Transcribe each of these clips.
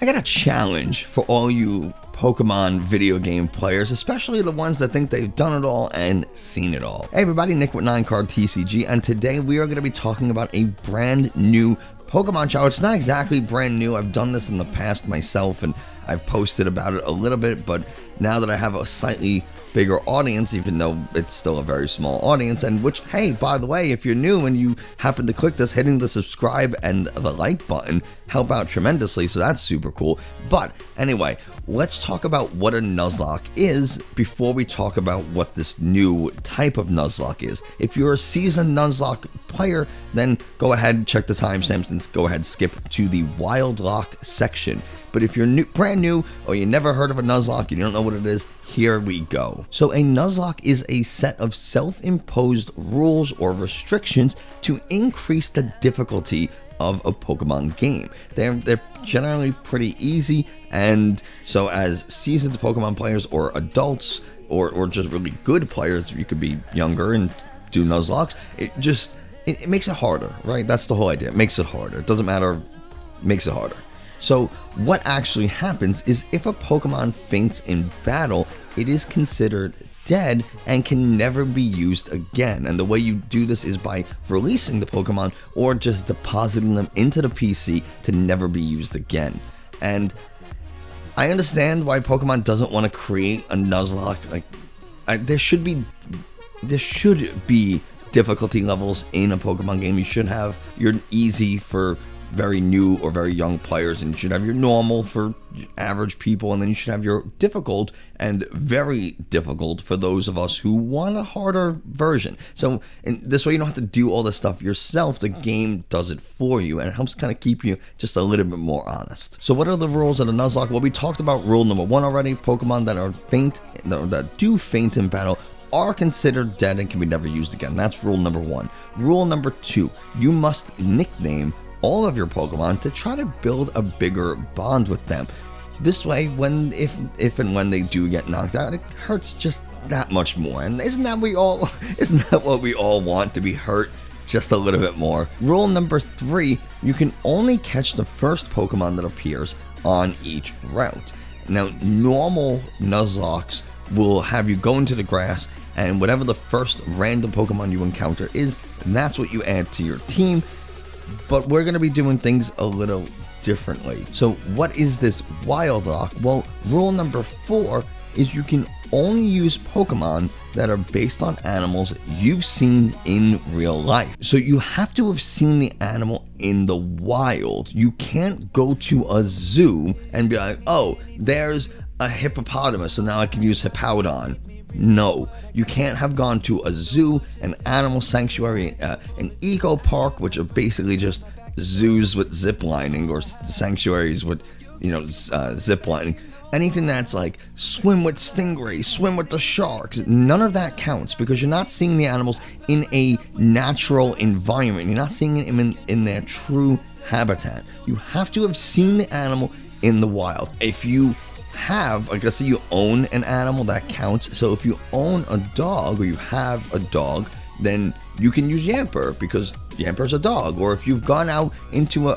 I got a challenge for all you Pokemon video game players, especially the ones that think they've done it all and seen it all. Hey everybody, Nick with 9Card TCG, and today we are going to be talking about a brand new Pokemon challenge. It's not exactly brand new. I've done this in the past myself and I've posted about it a little bit, but now that I have a slightly bigger audience, even though it's still a very small audience, and which, hey, by the way, if you're new and you happen to click this, hitting the subscribe and the like button help out tremendously, so that's super cool. But anyway, let's talk about what a Nuzlocke is before we talk about what this new type of Nuzlocke is. If you're a seasoned Nuzlocke player, then go ahead and check the timestamps and go ahead, skip to the Wildlocke section. But if you're brand new or you never heard of a Nuzlocke, you don't know what it is, here we go. So a Nuzlocke is a set of self-imposed rules or restrictions to increase the difficulty of a Pokemon game. They're generally pretty easy, and so as seasoned Pokemon players or adults or just really good players, you could be younger and do Nuzlockes, it makes it harder, right? That's the whole idea. It makes it harder. It doesn't matter, it makes it harder. So what actually happens is if a Pokemon faints in battle, it is considered dead and can never be used again. And the way you do this is by releasing the Pokemon or just depositing them into the PC to never be used again. And I understand why Pokemon doesn't want to create a Nuzlocke. There should be difficulty levels in a Pokemon game. You should have your easy for very new or very young players, and you should have your normal for average people, and then you should have your difficult and very difficult for those of us who want a harder version. So in this way you don't have to do all this stuff yourself. The game does it for you, and it helps kind of keep you just a little bit more honest. So what are the rules of the Nuzlocke? Well, we talked about rule number 1 already. Pokemon that do faint in battle are considered dead and can be never used again. That's rule number 1. Rule number 2, you must nickname all of your Pokemon to try to build a bigger bond with them. This way, if and when they do get knocked out, it hurts just that much more. And isn't that what we all want, to be hurt just a little bit more? Rule number 3, you can only catch the first Pokemon that appears on each route. Now, normal Nuzlockes will have you go into the grass, and whatever the first random Pokemon you encounter is, that's what you add to your team. But we're going to be doing things a little differently. So what is this Wildlocke? Well, rule number 4 is you can only use Pokemon that are based on animals you've seen in real life. So you have to have seen the animal in the wild. You can't go to a zoo and be like, oh, there's a hippopotamus, so now I can use Hippowdon. No, you can't have gone to a zoo, an animal sanctuary, an eco park, which are basically just zoos with zip lining, or sanctuaries with, zip lining. Anything that's like swim with stingrays, swim with the sharks, none of that counts, because you're not seeing the animals in a natural environment. You're not seeing them in their true habitat. You have to have seen the animal in the wild. If you have, like, let's say you own an animal, that counts. So if you own a dog, or you have a dog, then you can use Yamper, because Yamper's a dog. Or if you've gone out into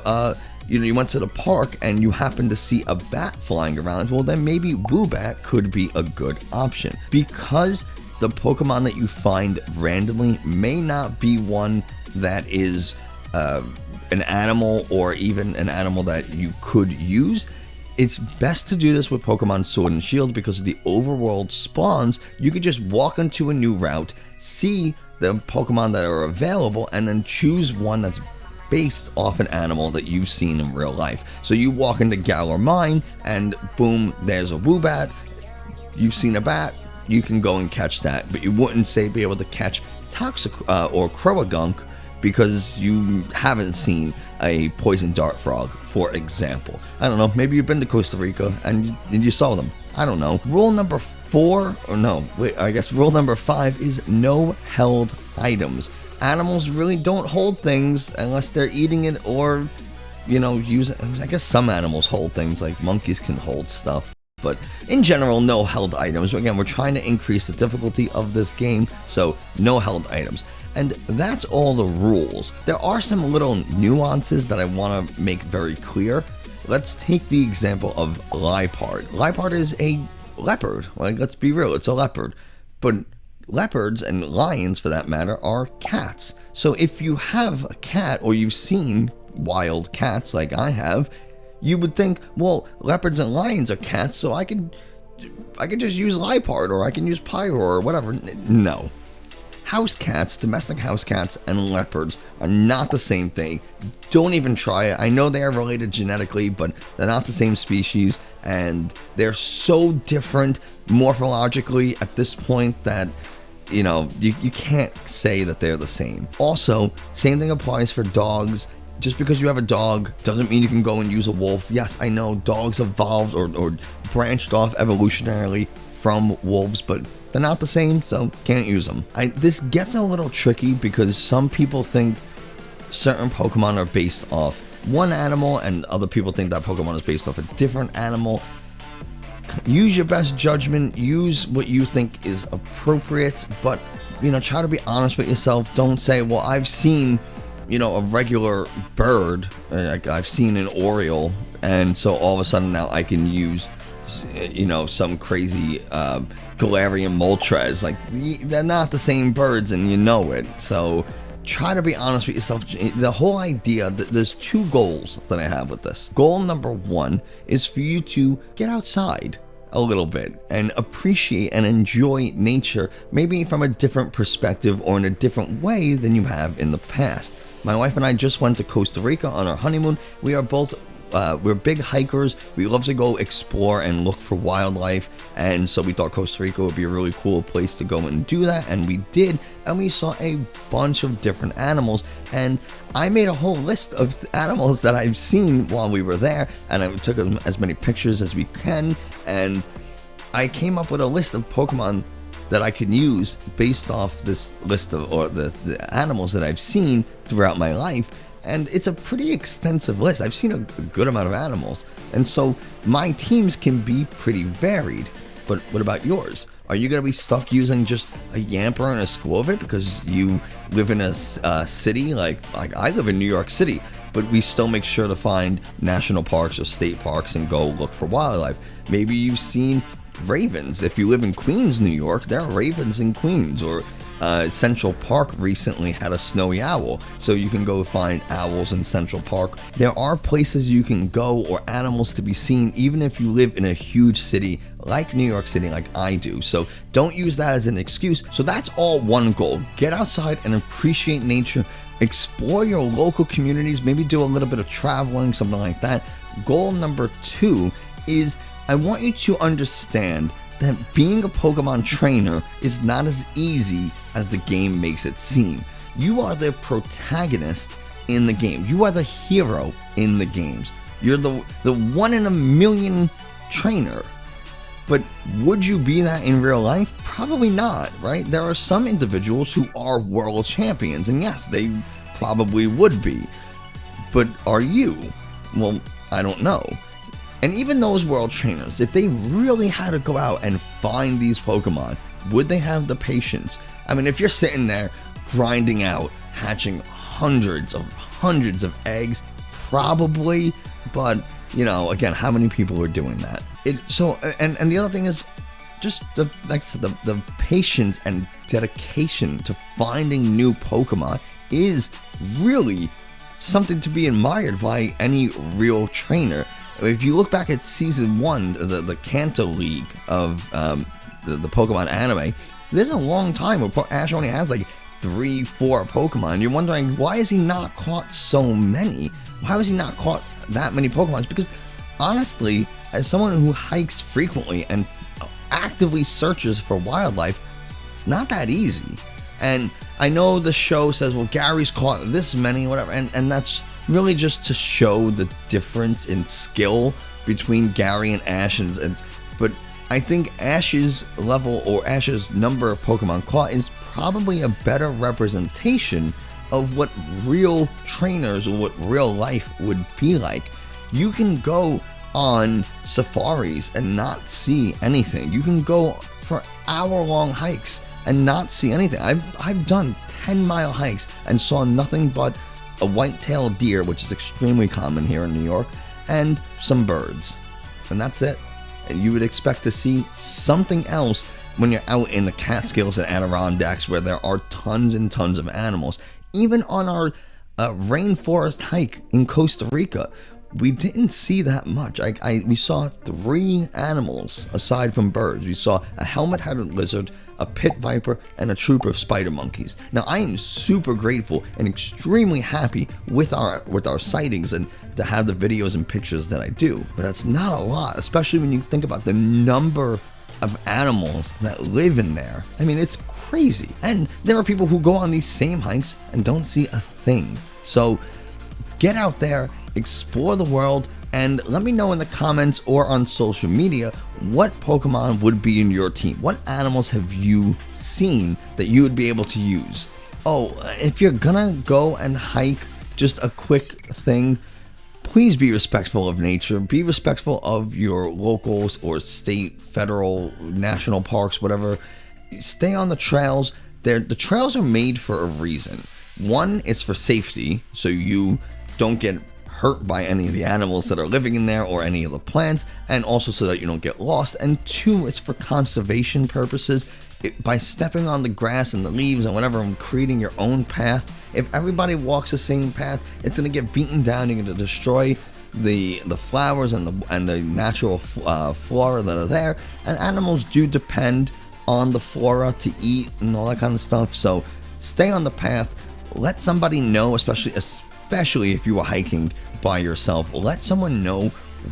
you went to the park and you happen to see a bat flying around, well, then maybe Woobat could be a good option, because the Pokemon that you find randomly may not be one that is an animal, or even an animal that you could use. It's best to do this with Pokemon Sword and Shield, because of the overworld spawns. You could just walk into a new route, see the Pokemon that are available, and then choose one that's based off an animal that you've seen in real life. So you walk into Galar Mine, and boom, there's a Woobat. You've seen a bat, you can go and catch that, but you wouldn't be able to catch or Croagunk, because you haven't seen a poison dart frog, for example. I don't know, maybe you've been to Costa Rica and you saw them. I don't know. Rule number 4, or no, wait, I guess rule number 5 is no held items. Animals really don't hold things unless they're eating it, or, use it. I guess some animals hold things, like monkeys can hold stuff. But in general, no held items. Again, we're trying to increase the difficulty of this game, so no held items. And that's all the rules. There are some little nuances that I want to make very clear. let's take the example of Leopard. Leopard is a leopard. Like, let's be real, it's a leopard. But leopards and lions, for that matter, are cats. So if you have a cat, or you've seen wild cats like I have, you would think, well, leopards and lions are cats, so I could just use Leopard, or I can use Pyro, or whatever. No. House cats, domestic house cats, and leopards are not the same thing. Don't even try it. I know they are related genetically, but they're not the same species, and they're so different morphologically at this point that, you know, you can't say that they're the same. Also, same thing applies for dogs. Just because you have a dog doesn't mean you can go and use a wolf. Yes, I know dogs evolved or branched off evolutionarily from wolves, but they're not the same, so can't use them. This gets a little tricky because some people think certain Pokemon are based off one animal and other people think that Pokemon is based off a different animal. Use your best judgment, use what you think is appropriate, but, you know, try to be honest with yourself. Don't say, well, I've seen, you know, a regular bird, like I've seen an Oriole, and so all of a sudden now I can use, you know, some crazy Galarian Moltres. Like, they're not the same birds, and you know it. So try to be honest with yourself. The whole idea, there's two goals that I have with this. Goal number one is for you to get outside a little bit and appreciate and enjoy nature, maybe from a different perspective or in a different way than you have in the past. My wife and I just went to Costa Rica on our honeymoon. We are both we're big hikers. We love to go explore and look for wildlife, and so we thought Costa Rica would be a really cool place to go and do that, and we did, and we saw a bunch of different animals, and I made a whole list of animals that I've seen while we were there, and I took as many pictures as we can, and I came up with a list of Pokemon that I could use based off this list of, or the animals that I've seen throughout my life. And it's a pretty extensive list. I've seen a good amount of animals. And so my teams can be pretty varied. But what about yours? Are you going to be stuck using just a Yamper and a Squirtle because you live in a city? Like I live in New York City, but we still make sure to find national parks or state parks and go look for wildlife. Maybe you've seen ravens. If you live in Queens, New York, there are ravens in Queens. Or Central Park recently had a snowy owl, so you can go find owls in Central Park. There are places you can go or animals to be seen even if you live in a huge city like New York City, like I do. So don't use that as an excuse. So that's all one goal. Get outside and appreciate nature. Explore your local communities, maybe do a little bit of traveling, something like that. Goal number two is I want you to understand that being a Pokemon trainer is not as easy as the game makes it seem. You are the protagonist in the game. You are the hero in the games. You're the 1 in a million trainer. But would you be that in real life? Probably not, right? There are some individuals who are world champions, and yes, they probably would be. But are you? Well, I don't know. And even those world trainers, if they really had to go out and find these Pokemon, would they have the patience? I mean, if you're sitting there grinding out, hatching hundreds of eggs, probably, but, you know, again, how many people are doing that? And the other thing is just the patience and dedication to finding new Pokemon is really something to be admired by any real trainer. If you look back at Season 1, the Kanto League of the Pokemon anime, there's a long time where Ash only has like 3-4 Pokemon. You're wondering, why has he not caught so many? Why has he not caught that many Pokemon? Because honestly, as someone who hikes frequently and actively searches for wildlife, it's not that easy. And I know the show says, well, Gary's caught this many, whatever, and that's really just to show the difference in skill between Gary and Ash, but I think Ash's level or Ash's number of Pokemon caught is probably a better representation of what real trainers or what real life would be like. You can go on safaris and not see anything. You can go for hour-long hikes and not see anything. I've done 10-mile hikes and saw nothing but a white-tailed deer, which is extremely common here in New York, and some birds. And that's it. And you would expect to see something else when you're out in the Catskills and Adirondacks, where there are tons and tons of animals. Even on our rainforest hike in Costa Rica, we didn't see that much. We saw 3 animals aside from birds. We saw a helmet-headed lizard, a pit viper, and a troop of spider monkeys. Now, I am super grateful and extremely happy with our sightings and to have the videos and pictures that I do. But that's not a lot, especially when you think about the number of animals that live in there. I mean, it's crazy. And there are people who go on these same hikes and don't see a thing. So get out there, explore the world, and let me know in the comments or on social media what Pokemon would be in your team. What animals have you seen that you would be able to use? Oh, if you're gonna go and hike, just a quick thing, please be respectful of nature. Be respectful of your locals or state, federal, national parks, whatever. Stay on the trails. The trails are made for a reason. One, it's for safety, so you don't get hurt by any of the animals that are living in there or any of the plants, and also so that you don't get lost. And 2, it's for conservation purposes. By stepping on the grass and the leaves and whatever, and creating your own path. If everybody walks the same path, it's going to get beaten down. You're going to destroy the flowers and the natural flora that are there. And animals do depend on the flora to eat and all that kind of stuff. So stay on the path. Let somebody know, especially if you are hiking by yourself. Let someone know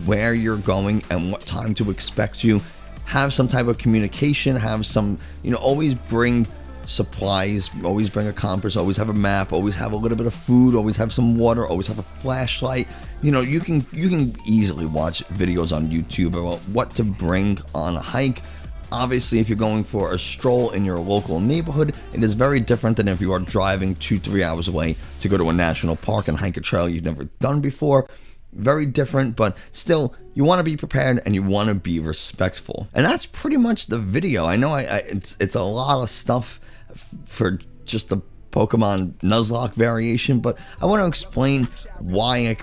where you're going and what time to expect you. Have some type of communication, have some, always bring supplies, always bring a compass, always have a map, always have a little bit of food, always have some water, always have a flashlight. You can easily watch videos on YouTube about what to bring on a hike. Obviously, if you're going for a stroll in your local neighborhood, it is very different than if you are driving 2-3 hours away to go to a national park and hike a trail you've never done before. Very different, but still, you want to be prepared and you want to be respectful. And that's pretty much the video. I know it's a lot of stuff for just the Pokemon Nuzlocke variation, but I want to explain why I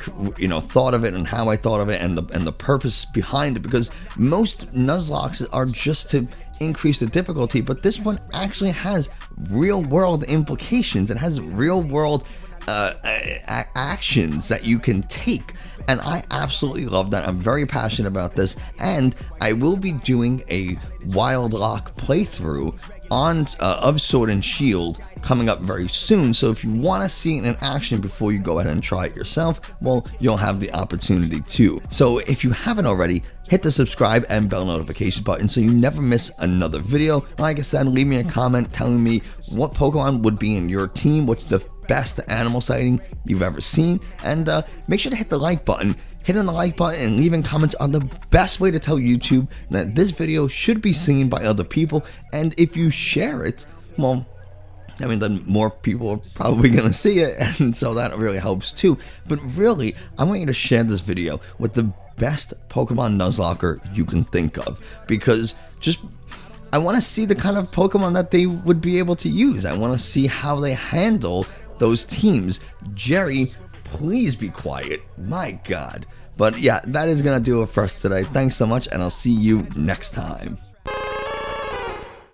thought of it and how I thought of it and the purpose behind it, because most Nuzlockes are just to increase the difficulty, but this one actually has real world implications. It has real world actions that you can take, and I absolutely love that. I'm very passionate about this, and I will be doing a Wildlocke playthrough on of Sword and Shield coming up very soon. So if you want to see it in action before you go ahead and try it yourself, well, you'll have the opportunity to. So if you haven't already, hit the subscribe and bell notification button so you never miss another video. Like I said, leave me a comment telling me what Pokemon would be in your team, what's the best animal sighting you've ever seen, and make sure to hit the like button. Hitting the like button and leaving comments are the best way to tell YouTube that this video should be seen by other people. And if you share it, well, I mean, then more people are probably going to see it, and so that really helps too. But really, I want you to share this video with the best Pokemon Nuzlocker you can think of, because I want to see the kind of Pokemon that they would be able to use. I want to see how they handle those teams. Jerry, please be quiet. My God. But yeah, that is going to do it for us today. Thanks so much, and I'll see you next time.